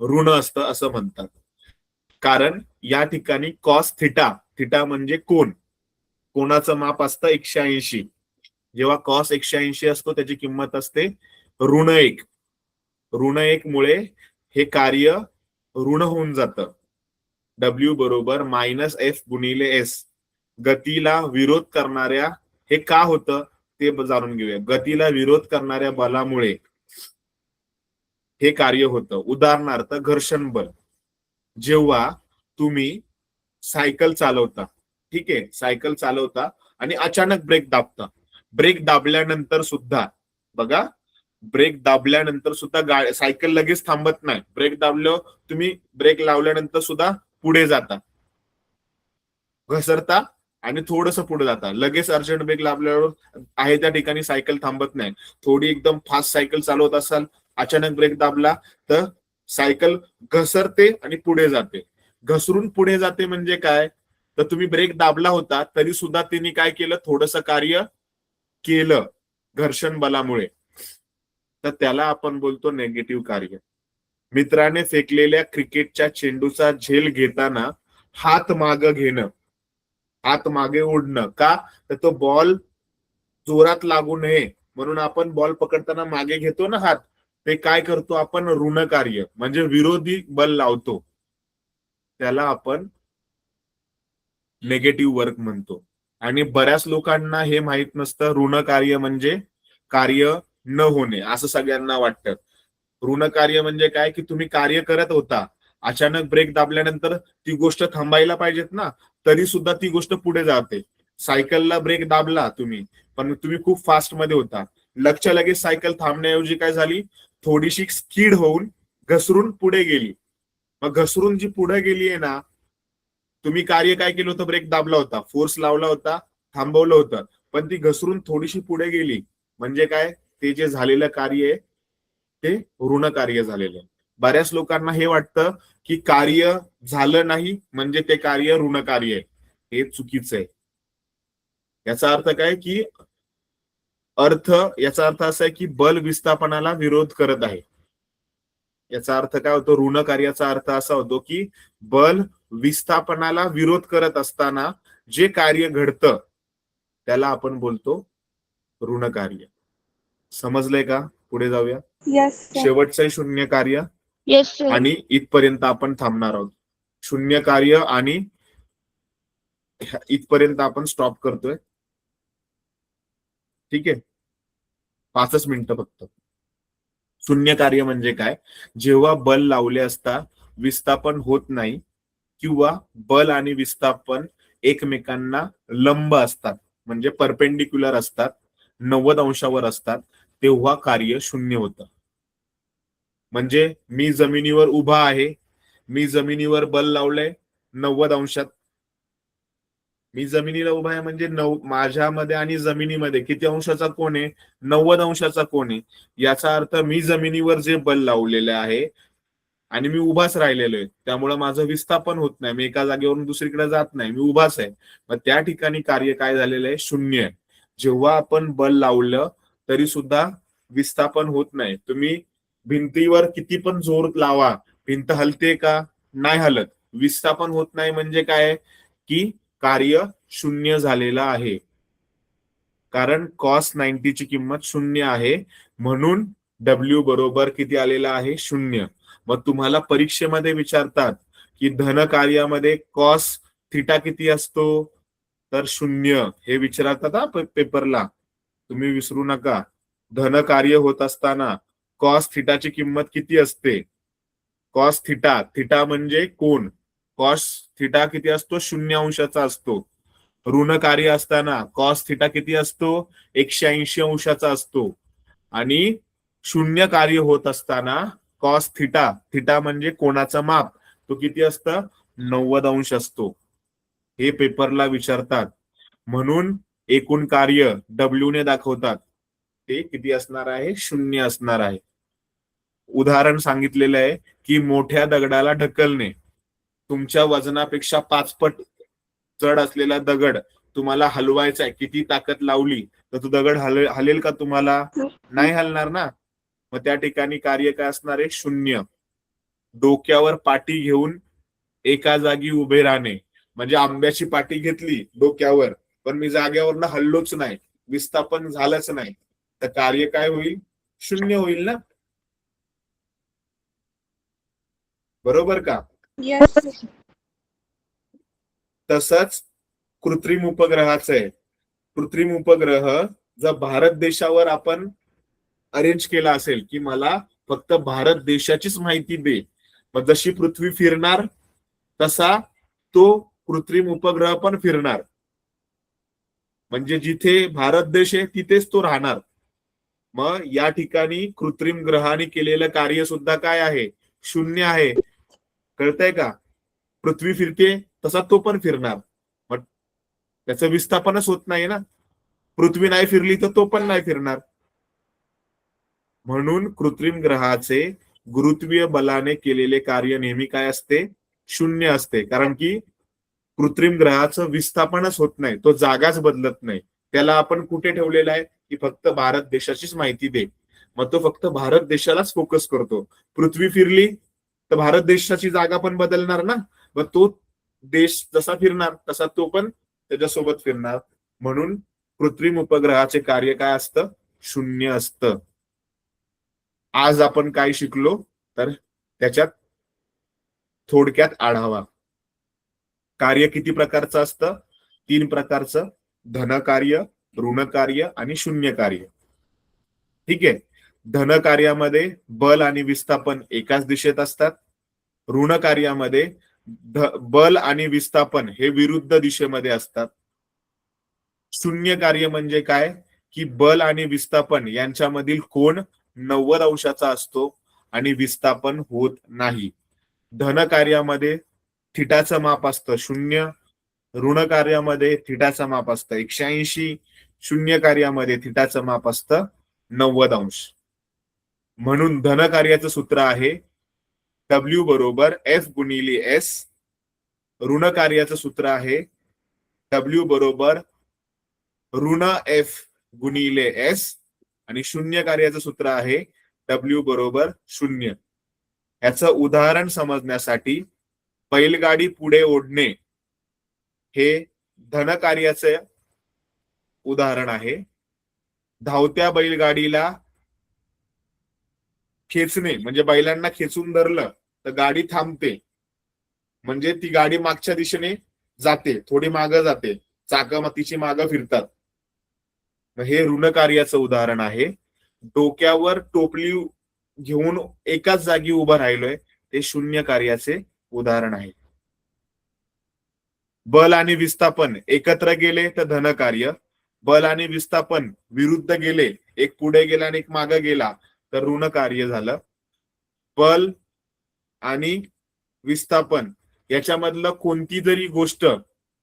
ऋण असतं असं म्हणतात. कारण या ठिकाणी कॉस थिटा, थिटा म्हणजे कोन, कोणाचं माप असतं 180. जेव्हा कॉस 180 असतो त्याची किंमत असते ऋण 1. ऋण 1 मुळे हे कार्य ऋण होऊन जातं. W बरोबर -F गुणिले S. गतीला विरोध करणाऱ्या, हे का होतं ते जाणून घेऊया. गतीला विरोध करणाऱ्या बलामुळे हे कार्य होतं. उदाहरणार्थ घर्षण बल. जेव्हा तुम्ही सायकल चालवता, ठीक आहे, सायकल चालवता आणि अचानक ब्रेक दाबता, ब्रेक दाबल्यानंतर सुद्धा बघा, ब्रेक दाबल्यानंतर सुद्धा सायकल लगेच थांबत नाही. ब्रेक दाबल्यावर तुम्ही ब्रेक लावल्यानंतर सुद्धा पुढे जाता, घसरता आणि थोडस पुढे जाता. लगेच अर्जंट ब्रेक लावल्यावर आहे त्या ठिकाणी सायकल थांबत नाही. थोडी एकदम फास्ट सायकल चालवत असाल, अचानक ब्रेक दाबला तर सायकल घसरते आणि पुढे जाते. घसरून पुढे जाते म्हणजे काय? तर तुम्ही ब्रेक दाबला होता तरी सुद्धा तिने काय केलं? थोडस कार्य केलं घर्षण बलामुळे, तर त्याला आपण बोलतो नेगेटिव्ह कार्य. मित्राने फेकलेल्या क्रिकेटच्या चेंडूचा झेल घेताना हात मागे घेणं, हात मागे ओढणं, का? तर तो बॉल जोरात लागू नये म्हणून आपण बॉल पकडताना मागे घेतो ना हात, ते काय करतो आपण? ऋण कार्य म्हणजे विरोधी बल लावतो, त्याला आपण नेगेटिव्ह वर्क म्हणतो. आणि बऱ्याच लोकांना हे माहित नसतं ऋण कार्य म्हणजे कार्य न होणे, असं सगळ्यांना वाटतं. ऋण कार्य म्हणजे काय की तुम्ही कार्य करत होता, अचानक ब्रेक दाबल्यानंतर ती गोष्ट थांबायला पाहिजेत ना, तरी सुद्धा ती गोष्ट पुढे जाते. सायकलला ब्रेक दाबला तुम्ही, पण तुम्ही खूप फास्ट मध्ये होता, लगेच सायकल थांबण्याऐवजी काय झाली? थोडीशी स्किड होऊन घसरून पुढे गेली. मग घसरून जी पुढे गेली आहे ना, तुम्ही कार्य काय केलं होतं? ब्रेक दाबला होता, फोर्स लावला होता, थांबवलं होतं, पण ती घसरून थोडीशी पुढे गेली म्हणजे काय? ते जे झालेलं कार्य आहे ते ऋण कार्य झालेलं आहे. बऱ्याच लोकांना हे वाटतं की कार्य झालं नाही म्हणजे ते कार्य ऋण कार्य आहे. हे चुकीचं आहे. याचा अर्थ काय की याचा अर्थ असा आहे की बल विस्थापनाला विरोध करत आहे. याचा अर्थ काय होतो? ऋण कार्याचा अर्थ असा होतो की बल विस्थापनाला विरोध करत असताना जे कार्य घडतं त्याला आपण बोलतो ऋण कार्य. समजलंय का? पुढे जाऊया. Yes, sir. शेवटचं शून्य कार्य येस सर. आणि इथपर्यंत आपण थांबणार आहोत. शून्य कार्य आणि इथपर्यंत आपण स्टॉप करतोय. ठीक आहे, 5 मिनिटं फक्त. शून्य कार्य म्हणजे काय? जेव्हा बल लावले असता विस्थापन होत नाही किंवा बल आणि विस्थापन एकमेकांना लंब असतात म्हणजे परपेंडिक्युलर असतात, 90 अंशावर असतात, तेव्हा कार्य शून्य होतं. म्हणजे मी जमिनीवर उभा आहे, मी जमिनीवर बल लावलंय 90 अंशात, मी जमिनीला उभा आहे म्हणजे माझ्यामध्ये आणि जमिनीमध्ये किती अंशाचा कोण आहे? 90 अंशाचा कोण आहे. याचा अर्थ मी जमिनीवर जे बल लावलेले आहे आणि मी उभाच राहिलेलो आहे, त्यामुळे माझं विस्थापन होत नाही. मी एका जागेवरून दुसरीकडे जात नाही, मी उभाच आहे. मग त्या ठिकाणी कार्य काय झालेलं आहे? शून्य आहे. जेव्हा आपण बल लावलं तरी सुद्धा विस्थापन होत नाही. तुम्ही भिंतीवर किती पण जोर लावा, भिंत हलते का? नाही हलत. विस्थापन होत नाही म्हणजे काय? की कार्य शून्य झालेलं आहे. कारण cos 90 ची किंमत शून्य आहे, म्हणून W बरोबर किती आलेला आहे? शून्य. मग तुम्हाला परीक्षेमध्ये विचारतात की धन कार्यामध्ये cos थिटा किती असतो? तर शून्य. हे विचारतात हा पेपरला, तुम्ही विसरू नका. धन कार्य होत असताना cos थिटाची किंमत किती असते? cos थिटा, थिटा म्हणजे कोण. cos थिटा किती असतो? 0 अंशाचा असतो. ऋण कार्य असताना cos थिटा किती असतो? 180 अंशाचा असतो. आणि शून्य कार्य होत असताना cos थिटा, थिटा म्हणजे कोणाचं माप, तो किती असतं? 90 अंश असतो. हे पेपरला विचारतात. म्हणून एकूण कार्य W ने दाखवतात, ते किती असणार आहे? शून्य असणार आहे. उदाहरण सांगितलेलं आहे की मोठ्या दगडाला ढकलणे. तुमच्या वजनापेक्षा 5 पट जड असलेला दगड तुम्हाला हलवायचा आहे, किती ताकद लावली तर तो दगड हलेल का तुम्हाला? नाही हलणार ना. मग त्या ठिकाणी कार्य काय असणार आहे? शून्य. डोक्यावर पाटी घेऊन एका जागी उभे राहणे, म्हणजे आंब्याची पाटी घेतली डोक्यावर, पण मी जागेवरनं हल्लोच नाही, विस्थापन झालंच नाही, तर कार्य काय होईल? शून्य होईल ना. बरोबर का? Yes, sir. तसंच कृत्रिम उपग्रहाचं आहे. कृत्रिम उपग्रह जर भारत देशावर आपण अरेंज केला असेल की मला फक्त भारत देशाचीच माहिती दे, मग जशी पृथ्वी फिरणार तसा तो कृत्रिम उपग्रह पण फिरणार. म्हणजे जिथे भारत देश आहे तिथेच तो राहणार. मग या ठिकाणी कृत्रिम ग्रहाने केलेलं कार्य सुद्धा काय आहे? शून्य आहे. कळतंय का? पृथ्वी फिरते तसा तो पण फिरणार, मग त्याचं विस्थापनच होत नाही ना. पृथ्वी नाही फिरली तर तो पण नाही फिरणार. म्हणून कृत्रिम ग्रहाचे गुरुत्वीय बलाने केलेले कार्य नेहमी काय असते? शून्य असते. कारण की कृत्रिम ग्रहाचं विस्थापनच होत नाही, तो जागाच बदलत नाही. त्याला आपण कुठे ठेवलेला आहे? की फक्त भारत देशाचीच माहिती दे. मग तो फक्त भारत देशालाच फोकस करतो. पृथ्वी फिरली तर भारत देशाची जागा पण बदलणार ना. मग तो देश जसा फिरणार तसा तो पण त्याच्यासोबत फिरणार. म्हणून कृत्रिम उपग्रहाचे कार्य काय असतं? शून्य असतं. आज आपण काय शिकलो तर त्याच्यात थोडक्यात आढावा. कार्य किती प्रकारचं असतं? 3 प्रकारचं: धन कार्य, ऋण कार्य आणि शून्य कार्य. ठीक आहे. धन कार्यामध्ये बल आणि विस्थापन एकाच दिशेत असतात. ऋण कार्यामध्ये बल आणि विस्थापन हे विरुद्ध दिशेमध्ये असतात. शून्य कार्य म्हणजे काय? की बल आणि विस्थापन यांच्यामधील कोन 90 अंशाचा असतो आणि विस्थापन होत नाही. धन कार्यामध्ये थिटाचं माप असतं 0, ऋण कार्यामध्ये थिटाचं माप असतं 180, शून्य कार्यामध्ये थिटाचं माप असतं 90 अंश. म्हणून धन कार्याचं सूत्र आहे W बरोबर F गुणिले S. ऋण कार्याचं सूत्र आहे W बरोबर ऋण F गुणिले S. आणि शून्य कार्याचं सूत्र आहे W बरोबर 0. याचं उदाहरण समजण्यासाठी बैलगाडी पुढे ओढणे हे धन कार्याचे उदाहरण आहे. धावत्या बैलगाडीला खेचणे म्हणजे बैलांना खेचून धरलं तर गाडी थांबते, म्हणजे ती गाडी मागच्या दिशेने जाते, थोडी मागं जाते, चाकं तिची मागं फिरतात. हे ऋण कार्याचं उदाहरण आहे. डोक्यावर टोपली घेऊन एकाच जागी उभं राहिलोय, ते शून्य कार्याचे उदाहरण आहे. बल आणि विस्थापन एकत्र गेले तर धन कार्य, बल आणि विस्थापन विरुद्ध गेले, एक पुढे गेला आणि एक मागे गेला तर ऋण कार्य झालं. बल आणि विस्थापन याच्यामधलं कोणती जरी गोष्ट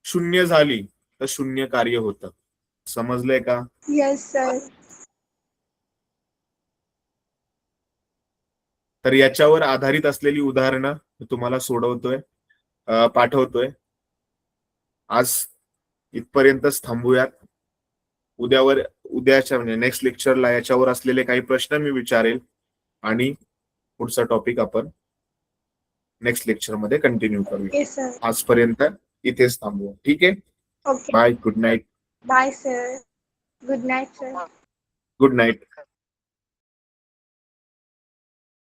शून्य झाली तर शून्य कार्य होतं. समजलंय का? Yes, sir. तर याच्यावर आधारित असलेली उदाहरणं मी तुम्हाला सोडवतोय, पाठवतोय. आज इथपर्यंतच थांबूयात. उद्याच्या म्हणजे नेक्स्ट लेक्चरला याच्यावर असलेले काही प्रश्न मी विचारेल आणि पुढचा टॉपिक आपण नेक्स्ट लेक्चर मध्ये कंटिन्यू करूया. Yes, sir. आजपर्यंत इथेच थांबूया. ठीक आहे. Okay. Bye. Good night. Bye, sir. Good night, sir. Good night.